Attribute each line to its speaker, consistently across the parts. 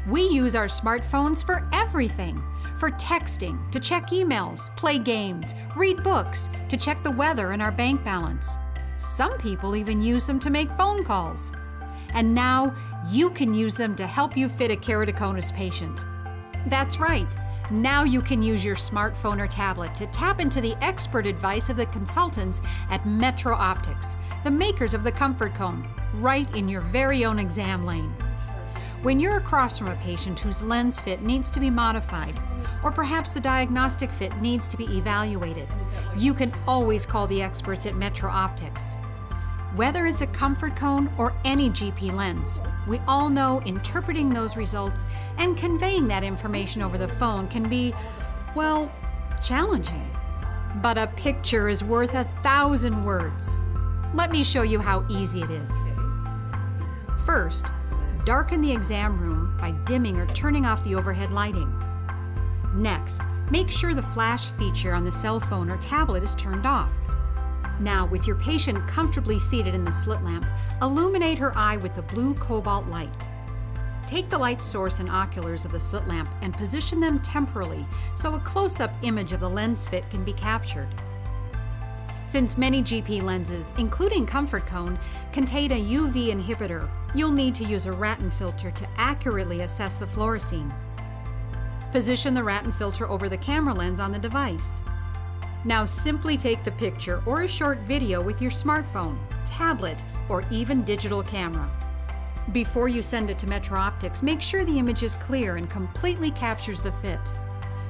Speaker 1: We use our smartphones for everything. For texting, to check emails, play games, read books, to check the weather and our bank balance. Some people even use them to make phone calls. And now you can use them to help you fit a keratoconus patient. That's right. Now you can use your smartphone or tablet to tap into the expert advice of the consultants at Metro Optics, the makers of the Comfort Cone, right in your very own exam lane. When you're across from a patient whose lens fit needs to be modified, or perhaps the diagnostic fit needs to be evaluated, you can always call the experts at Metro Optics. Whether it's a Comfort Cone or any GP lens, we all know interpreting those results and conveying that information over the phone can be, well, challenging. But a picture is worth 1,000 words. Let me show you how easy it is. First, darken the exam room by dimming or turning off the overhead lighting. Next, make sure the flash feature on the cell phone or tablet is turned off. Now, with your patient comfortably seated in the slit lamp, illuminate her eye with the blue cobalt light. Take the light source and oculars of the slit lamp and position them temporally so a close-up image of the lens fit can be captured. Since many GP lenses, including Comfort Cone, contain a UV inhibitor, you'll need to use a Ratten filter to accurately assess the fluorescein. Position the Ratten filter over the camera lens on the device. Now simply take the picture or a short video with your smartphone, tablet, or even digital camera. Before you send it to Metro Optics, make sure the image is clear and completely captures the fit.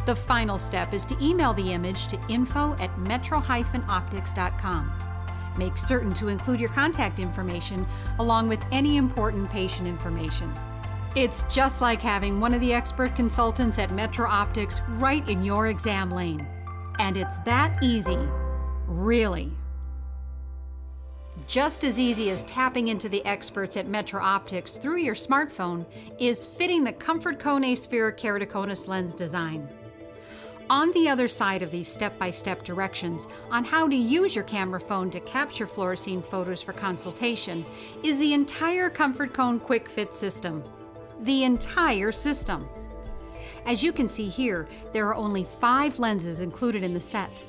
Speaker 1: The final step is to email the image to info@metro-optics.com. Make certain to include your contact information along with any important patient information. It's just like having one of the expert consultants at Metro Optics right in your exam lane. And it's that easy, really. Just as easy as tapping into the experts at Metro Optics through your smartphone is fitting the Comfort Cone aspheric keratoconus lens design. On the other side of these step-by-step directions on how to use your camera phone to capture fluorescein photos for consultation is the entire Comfort Cone Quick Fit system. The entire system. As you can see here, there are only 5 lenses included in the set.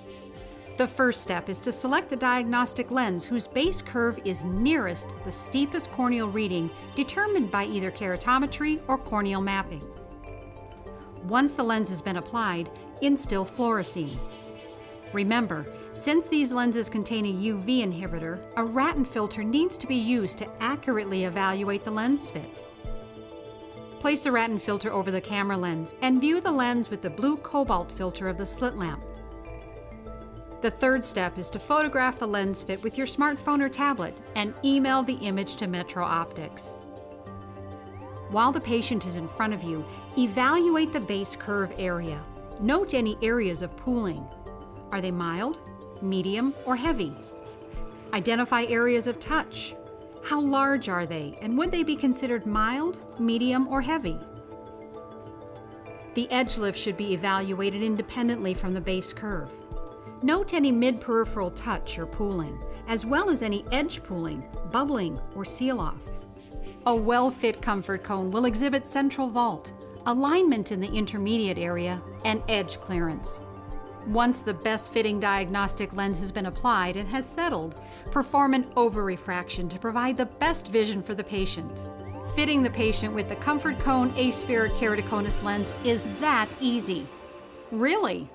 Speaker 1: The first step is to select the diagnostic lens whose base curve is nearest the steepest corneal reading determined by either keratometry or corneal mapping. Once the lens has been applied, instill fluorescein. Remember, since these lenses contain a UV inhibitor, a Ratten filter needs to be used to accurately evaluate the lens fit. Place the Ratten filter over the camera lens and view the lens with the blue cobalt filter of the slit lamp. The third step is to photograph the lens fit with your smartphone or tablet and email the image to Metro Optics. While the patient is in front of you, evaluate the base curve area. Note any areas of pooling. Are they mild, medium, or heavy? Identify areas of touch. How large are they, and would they be considered mild, medium, or heavy? The edge lift should be evaluated independently from the base curve. Note any mid-peripheral touch or pooling, as well as any edge pooling, bubbling, or seal-off. A well-fit Comfort Cone will exhibit central vault, alignment in the intermediate area, and edge clearance. Once the best-fitting diagnostic lens has been applied and has settled, perform an over-refraction to provide the best vision for the patient. Fitting the patient with the Comfort Cone aspheric keratoconus lens is that easy. Really.